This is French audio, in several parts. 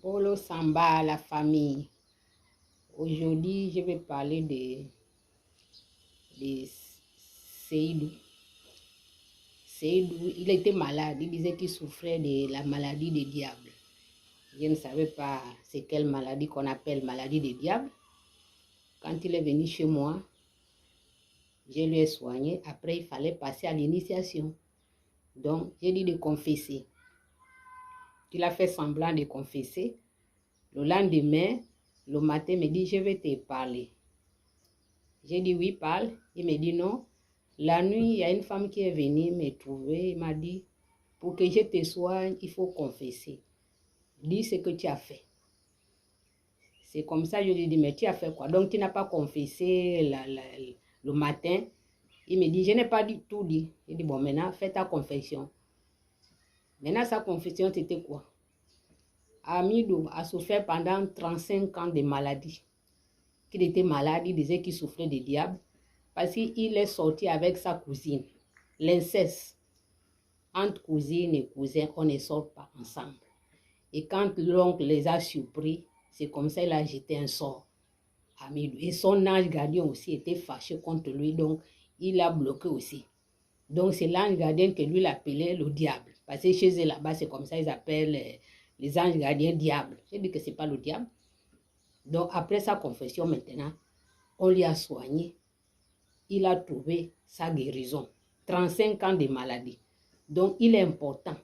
Polo Samba, la famille. Aujourd'hui, je vais parler de Seydou. Seydou, il était malade. Il disait qu'il souffrait de la maladie des diables. Je ne savais pas c'est quelle maladie qu'on appelle maladie des diables. Quand il est venu chez moi, je lui ai soigné. Après, il fallait passer à l'initiation. Donc, j'ai dit de confesser. Il a fait semblant de confesser. Le lendemain, le matin, il me dit, je vais te parler. J'ai dit, oui, parle. Il me dit, non. La nuit, il y a une femme qui est venue me trouver. Il m'a dit, pour que je te soigne, il faut confesser. Dis ce que tu as fait. C'est comme ça, je lui ai dit, mais tu as fait quoi? Donc, tu n'as pas confessé le matin. Il me dit, je n'ai pas tout dit. Il dit, bon, maintenant, fais ta confession. Maintenant, sa confession, c'était quoi? Amidou a souffert pendant 35 ans de maladie. Qu'il était malade, il disait qu'il souffrait de diable. Parce qu'il est sorti avec sa cousine. L'inceste. Entre cousines et cousins, on ne sort pas ensemble. Et quand l'oncle les a surpris, c'est comme ça qu'il a jeté un sort. Amidou. Et son ange gardien aussi était fâché contre lui, donc il l'a bloqué aussi. Donc c'est l'ange gardien que lui l'appelait le diable. Parce que chez eux là-bas, c'est comme ça ils appellent les anges gardiens diables. J'ai dit que ce n'est pas le diable. Donc après sa confession maintenant, on lui a soigné. Il a trouvé sa guérison. 35 ans de maladie. Donc il est important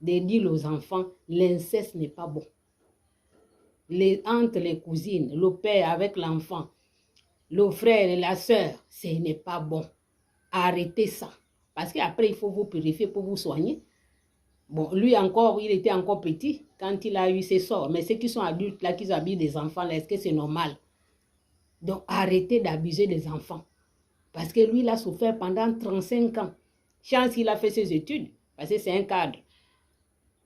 de dire aux enfants, l'inceste n'est pas bon. Entre les cousines, le père avec l'enfant, le frère et la soeur, ce n'est pas bon. Arrêtez ça. Parce qu'après, il faut vous purifier pour vous soigner. Bon, lui encore, il était encore petit quand il a eu ses sorts. Mais ceux qui sont adultes, là, qui abusent des enfants, là, est-ce que c'est normal? Donc, arrêtez d'abuser des enfants. Parce que lui, il a souffert pendant 35 ans. Chance qu'il a fait ses études, parce que c'est un cadre.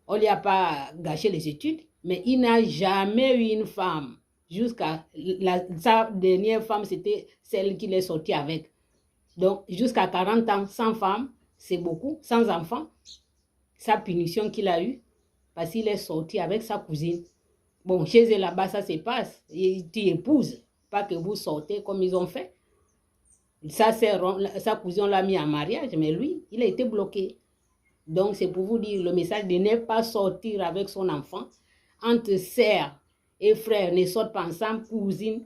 On ne lui a pas gâché les études, mais il n'a jamais eu une femme. Jusqu'à sa dernière femme, c'était celle qu'il est sorti avec. Donc, jusqu'à 40 ans, sans femme, c'est beaucoup, sans enfant. Sa punition qu'il a eue, parce qu'il est sorti avec sa cousine. Bon, chez eux là-bas, ça se passe. Et tu épouses, pas que vous sortez comme ils ont fait. Sa cousine l'a mis en mariage, mais lui, il a été bloqué. Donc, c'est pour vous dire le message de ne pas sortir avec son enfant. Entre sœurs et frères, ne sortent pas ensemble, cousines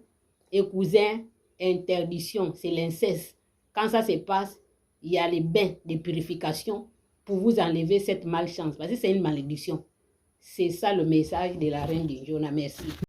et cousins, interdiction, c'est l'inceste. Quand ça se passe, il y a les bains de purification pour vous enlever cette malchance. Parce que c'est une malédiction. C'est ça le message de la reine d'Injona. Merci.